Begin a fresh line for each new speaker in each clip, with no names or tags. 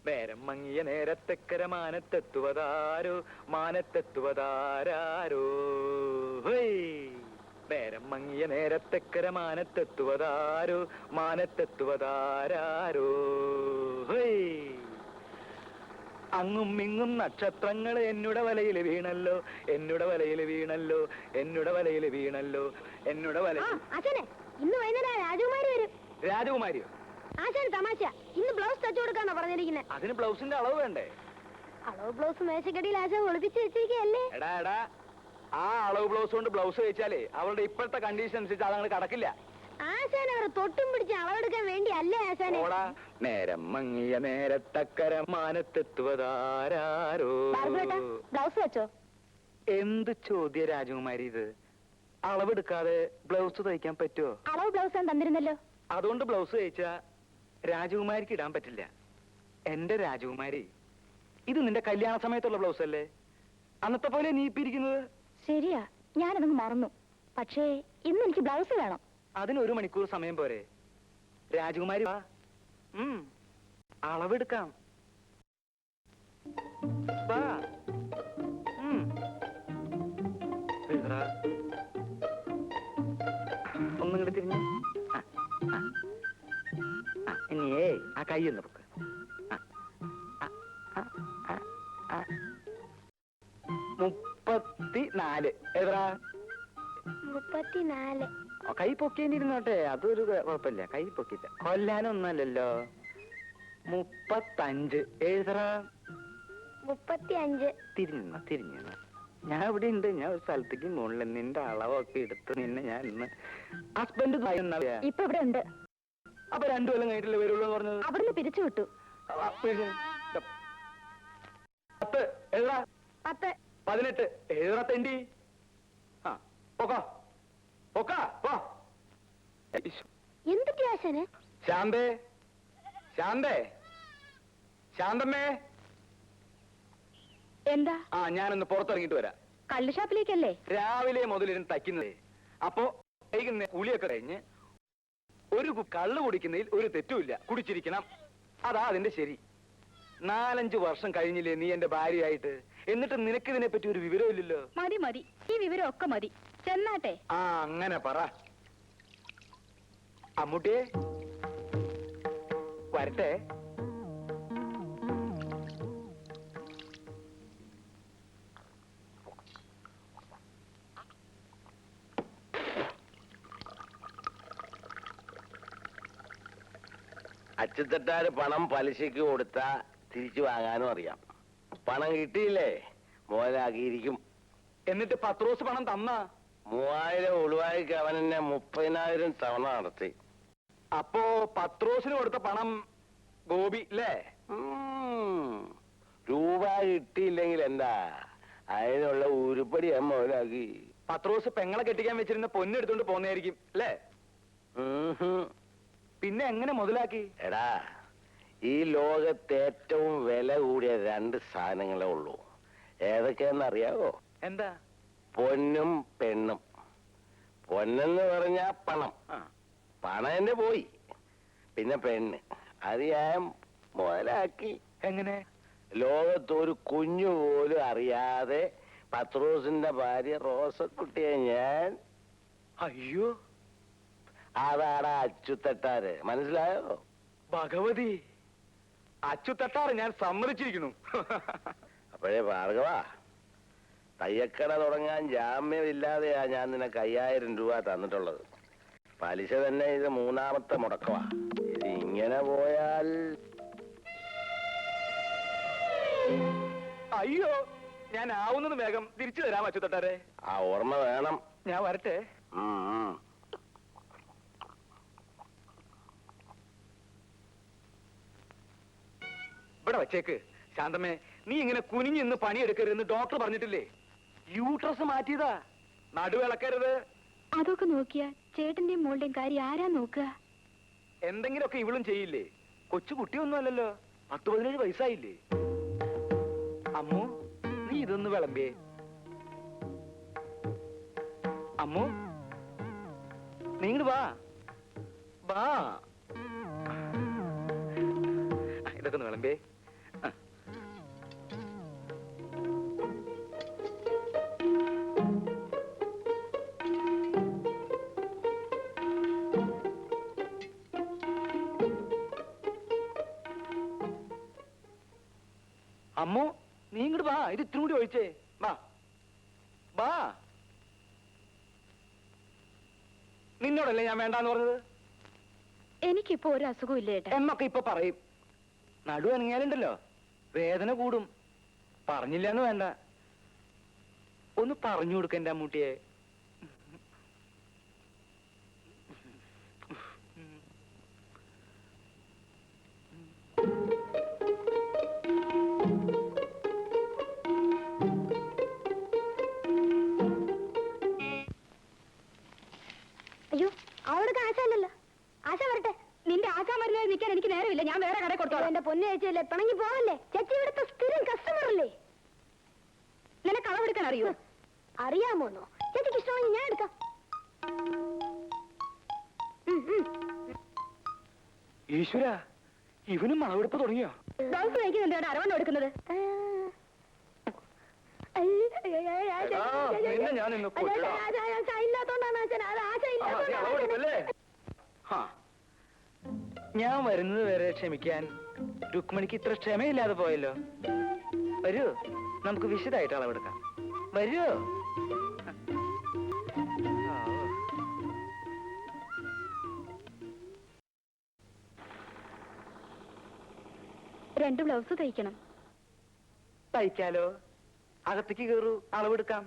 നേരം മങ്ങിയ നേരത്തെക്കര മാനത്തെത്തുവതാരോ മാനത്തെത്തുവതാരോ. നേരം മങ്ങിയ നേരത്തെക്കര മാനത്തെത്തുവതാരോ മാനത്തെത്തുവതാരോ. അങ്ങും ഇങ്ങും നക്ഷത്രങ്ങൾ എന്നുടെ വലയിൽ വീണല്ലോ എന്നുടെ വലയിൽ വീണല്ലോ എന്നുടെ വലയിൽ വീണല്ലോ എന്നുടെ വലയിൽ.
ഇന്ന് വൈകുന്നേരം രാജകുമാരി വരും.
രാജകുമാരിയോ?
ആശാന് തമാശ. ഇന്ന് ബ്ലൗസ് തച്ചു കൊടുക്കാന്നാ പറഞ്ഞിരിക്കുന്നത്.
അതിന് ബ്ലൗസിന്റെ അളവ് വേണ്ടേ?
അളവ് ബ്ലൗസ് മേശക്കടിയിൽ ആശാൻ ഒളിപ്പിച്ച് വെച്ചിരിക്കല്ലേ.
എടാ എടാ, ആ അളവ് ബ്ലൗസ് കൊണ്ട് ബ്ലൗസ് വെച്ചാലേ അവളുടെ ഇപ്പോഴത്തെ കണ്ടീഷൻ അനുസരിച്ച് അതങ്ങനെ കടക്കില്ല.
ആശാൻ അവർ തൊട്ടും പിടിച്ച് അളവെടുക്കാൻ വേണ്ടി അല്ലേ ആശാനെ?
നേരം മങ്ങിയ നേരത്തക്കര മാനത്തെത്തുവതാരോ.
ബ്ലൗസ് വെച്ചോ?
എന്ത് ചോദ്യ രാജകുമാരി ഇത്? അളവെടുക്കാതെ ബ്ലൗസ് തയ്ക്കാൻ പറ്റുമോ?
അളവ് ബ്ലൗസ് ഞാൻ തന്നിരുന്നല്ലോ.
അതുകൊണ്ട് ബ്ലൗസ് തയ്ച്ചാ രാജകുമാരിക്ക് ഇടാൻ പറ്റില്ല. എന്റെ രാജകുമാരി, ഇത് നിന്റെ കല്യാണ സമയത്തുള്ള ബ്ലൗസ് അല്ലേ? അന്നത്തെ പോലെ നീ ഇപ്പിരിക്കുന്നത്.
ശരിയാ, ഞാനതങ്ങ് മറന്നു. പക്ഷേ ഇന്ന് എനിക്ക് ബ്ലൗസ് വേണം.
അതിന് 1 മണിക്കൂർ സമയം പോരെ? രാജകുമാരി വാ, അളവെടുക്കാം. വാ. ഒന്നും കൂടെ തിരിഞ്ഞ്. ഇനിയേ ആ കൈ ഒന്ന് പൊക്ക്. 34. എത്ര?
34.
കൈ പൊക്കേണ്ടിരുന്നോട്ടെ, അതൊരു കുഴപ്പമില്ല. കൈ പൊക്കില്ല, കൊല്ലാനൊന്നല്ലോ. 35. എഴുതറ.
35.
തിരിഞ്ഞു. ഞാൻ ഇവിടെ ഉണ്ട്. ഞാൻ ഒരു സ്ഥലത്തേക്ക് മുകളിൽ നിന്റെ അളവൊക്കെ എടുത്ത് നിന്നെ ഞാൻ ഇന്ന് ഹസ്ബൻഡ്
ഇപ്പൊ ഇവിടെ ഉണ്ട്.
അപ്പൊ 2 കൊല്ലം കഴിഞ്ഞിട്ടില്ലേ വരുള്ളൂ എന്ന് പറഞ്ഞത്?
അവിടുന്ന് പിരിച്ചു വിട്ടു.
10. എഴുതാ.
10.
18. എഴുതാ തെണ്ടി.
എന്തൊക്കെ ആശാന്?
ശാന്തേ, ശാന്തേ, ശാന്തമ്മേ.
എന്താ?
ഞാനൊന്ന് പുറത്തിറങ്ങിട്ട് വരാം.
കള്ള് ഷാപ്പിലേക്കല്ലേ?
രാവിലെ മുതലിരുന്ന് തയ്ക്കുന്നതേ. അപ്പോ കുളിയൊക്കെ കഴിഞ്ഞ് ഒരു കള്ള് കുടിക്കുന്നതിൽ ഒരു തെറ്റുമില്ല. കുടിച്ചിരിക്കണം, അതാ അതിന്റെ ശരി. 4-5 വർഷം കഴിഞ്ഞില്ലേ നീ എന്റെ ഭാര്യയായിട്ട്? എന്നിട്ട് നിനക്കിതിനെ പറ്റി ഒരു വിവരമില്ലല്ലോ.
മതി, ഈ വിവരം ഒക്കെ മതി. ചെന്നാട്ടെ.
അങ്ങനെ പറ. അമ്മൂട്ടിയെ വരട്ടെ.
അച്ചുതട്ടാര് പണം പലിശക്ക് കൊടുത്താ തിരിച്ചു വാങ്ങാനും അറിയാം. പണം കിട്ടിയില്ലേ മോലാക്കിയിരിക്കും.
എന്നിട്ട് പത്രോസ് പണം തന്ന
3000 ഒളിവായിക്ക് അവൻ എന്നെ 30,000 തവണ നടത്തി.
അപ്പോ പത്രോസിന് കൊടുത്ത പണം ഗോപി അല്ലേ?
രൂപ കിട്ടിയില്ലെങ്കിൽ എന്താ, അതിനുള്ള ഉരുപ്പടി ഞാൻ മോലാക്കി.
പത്രോസ് പെങ്ങളെ കെട്ടിക്കാൻ വെച്ചിരുന്ന പൊന്നെടുത്തോണ്ട് പോന്നായിരിക്കും അല്ലേ? പിന്നെ എങ്ങനെ മുതലാക്കി?
എടാ, ഈ ലോകത്ത് ഏറ്റവും വില കൂടിയ 2 സാധനങ്ങളേ ഉള്ളൂ. ഏതൊക്കെയാന്നറിയാവോ?
എന്താ?
പൊന്നും പെണ്ണും. പൊന്നെന്ന് പറഞ്ഞാ പണം. പണം എന്നെ പോയി. പിന്നെ പെണ്ണ്, അത് ഞാൻ മുതലാക്കി.
എങ്ങനെ?
ലോകത്ത് ഒരു കുഞ്ഞു പോലും അറിയാതെ പത്രോസിന്റെ ഭാര്യ റോസക്കുട്ടിയെ ഞാൻ.
അയ്യോ,
അതാടാ അച്ചുതട്ടാര്. മനസ്സിലായോ?
ഭഗവതി, അച്ചുതട്ടാറ് ഞാൻ സമ്മതിച്ചിരിക്കുന്നു.
അപ്പോഴേ ഭാർഗവ, തയ്യക്കട തുടങ്ങാൻ ജാമ്യമില്ലാതെയാ ഞാൻ നിനക്ക് 5000 രൂപ തന്നിട്ടുള്ളത്. പലിശ തന്നെ ഇത് 3ാമത്തെ മുടക്കമാ. ഇത് ഇങ്ങനെ പോയാൽ.
അയ്യോ, ഞാൻ ആവുന്നത് വേഗം തിരിച്ചു തരാം അച്ചുതട്ടാരെ.
ആ ഓർമ്മ വേണം.
ഞാൻ വരട്ടെ. ഇവിടെ വച്ചേക്ക്. ശാന്തമ്മേ, നീ ഇങ്ങനെ കുനിഞ്ഞിന്ന് പണിയെടുക്കരുതെന്ന് ഡോക്ടർ പറഞ്ഞിട്ടില്ലേ? യൂട്രസ് മാറ്റിയതാ, നടുവിളക്കരുത്.
അതൊക്കെ നോക്കിയാ ചേട്ടന്റെയും മോളുടെയും കാര്യം ആരാ നോക്കുക?
എന്തെങ്കിലുമൊക്കെ ഇവളും ചെയ്യില്ലേ? കൊച്ചു കുട്ടിയൊന്നും അല്ലല്ലോ, 10-17 വയസ്സായില്ലേ? അമ്മു, നീ ഇതൊന്ന് വിളമ്പിയേ. അമ്മു, നീ ഇങ്ങോട്ട് വാ. ഇതൊക്കെ ഒന്ന് വിളമ്പിയേ. അമ്മോ നീ ഇങ്ങോട്ട് വാ, ഇത് ഇത്തിരി കൂടി ഒഴിച്ചേ. വാ വാ. നിന്നോടല്ലേ ഞാൻ വേണ്ടാന്ന് പറഞ്ഞത്?
എനിക്കിപ്പോ ഒരു അസുഖവും ഇല്ല ഏട്ടാ.
എന്നൊക്കെ ഇപ്പൊ പറയും. നടു അനങ്ങിയാലുണ്ടല്ലോ വേദന കൂടും. പറഞ്ഞില്ലാന്ന് വേണ്ട, ഒന്ന് പറഞ്ഞു കൊടുക്ക എന്റെ അമ്മൂട്ടിയെ.
അയ്യോ, അവിടെ ആശാല്ലല്ലോ. ആശ വരട്ടെ. നിന്റെ ആശാ മരുന്നായി നിൽക്കാൻ എനിക്ക് നേരമില്ല. ഞാൻ വേറെ കടയിൽ കൊടുത്തോളാം. എന്റെ പൊന്നു ചേച്ചിയല്ലേ, പിണങ്ങി പോവല്ലേ. ചേച്ചി ഇവിടുത്തെ സ്ഥിരം കസ്റ്റമർ അല്ലേ. നിനക്ക് അളവെടുക്കാൻ അറിയോ? അറിയാമോന്നോ? ചേച്ചിക്ക് ഇഷ്ടമാണെങ്കിൽ ഞാൻ എടുക്കാം.
ഈശ്വര, ഇവനും അളവെടുപ്പ് തുടങ്ങിയോ?
ബ്ലൗസ് തയ്ക്കുന്നുണ്ട്, അരവണ്ണം എടുക്കുന്നത്.
നിന്നെ ഞാൻ ഇന്ന് കൊല്ലാം. ഞാൻ വരുന്നത് വരെ ക്ഷമിക്കാൻ രുക്മിണിക്ക് ഇത്ര ക്ഷമയില്ലാതെ പോയല്ലോ. വരൂ, നമുക്ക് വിശദമായിട്ട് അളവെടുക്കാം. വരൂ.
രണ്ട് ബ്ലൗസ് തയ്ക്കണം.
തയ്ക്കാലോ, അകത്തേക്ക് കയറൂ, അളവെടുക്കാം.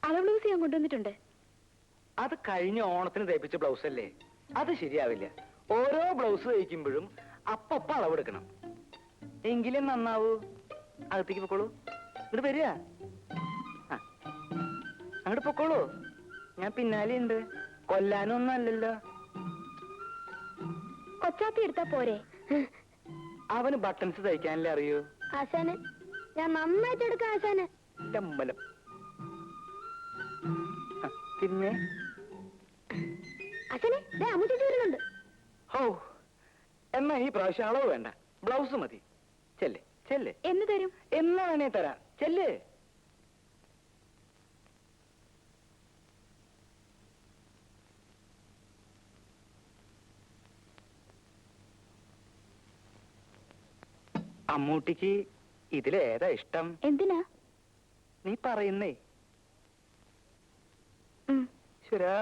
അളവ് ബ്ലൗസ് ഞാൻ കൊണ്ടുവന്നിട്ടുണ്ട്.
അത് കഴിഞ്ഞ ഓണത്തിന് തയ്പ്പിച്ച ബ്ലൗസ് അല്ലേ, അത് ശരിയാവില്ല. ഓരോ ബ്ലൗസ് തയ്ക്കുമ്പോഴും അപ്പപ്പ അളവെടുക്കണം, എങ്കിലും നന്നാവൂ. അകത്തേക്ക് പൊക്കോളൂ, ഇങ്ങോട്ട് വരിക. അങ്ങോട്ട് പൊക്കോളൂ, ഞാൻ പിന്നാലെ ഉണ്ട്. കൊല്ലാനൊന്നും അല്ലല്ലോ.
കൊച്ചാപ്പി എടുത്താ പോരെ?
അവന് ബട്ടൺസ് തയ്ക്കാനല്ലേ അറിയൂ.
ആശാന് ഞാൻ നന്നായിട്ട് എടുക്കാം. ആശാന്
ചമ്മലം. പിന്നെ
ആശാനെ അമ്മൂട്ടി വരുന്നുണ്ട്.
ഓ, എന്നാ ഈ പ്രാവശ്യം അളവ് വേണ്ട, ബ്ലൗസ് മതി. ചെല്ലേ ചെല്ലേ.
എന്ന് തരും?
എന്നാ വേണേ തരാം. ചെല്ലേ. അമ്മൂട്ടിക്ക് ഇതിലേതാ ഇഷ്ടം?
എന്തിനാ
നീ പറയുന്നേ. ശരാ,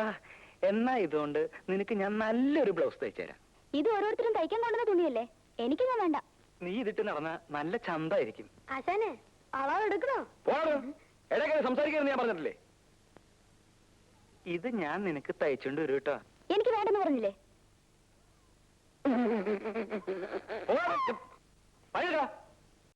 എന്നാ ഇതുകൊണ്ട് നിനക്ക് ഞാൻ നല്ലൊരു ബ്ലൗസ് തയ്ച്ചു തരാം.
ഇത് ഓരോരുത്തരും തയ്ക്കാൻ കൊണ്ടുവന്ന തുണിയല്ലേ, എനിക്കൊന്നും വേണ്ട.
നീ ഇതിട്ട് നടന്ന നല്ല ചന്തായിരിക്കും.
ആശാനെ അളവ് എടുക്കണോ?
ഇടയ്ക്ക് സംസാരിക്കരുത് ഞാൻ പറഞ്ഞിട്ടില്ലേ. ഇത് ഞാൻ നിനക്ക് തയ്ച്ചോണ്ട് വരൂ കേട്ടോ.
എനിക്ക് വേണ്ടെന്ന് പറഞ്ഞില്ലേ?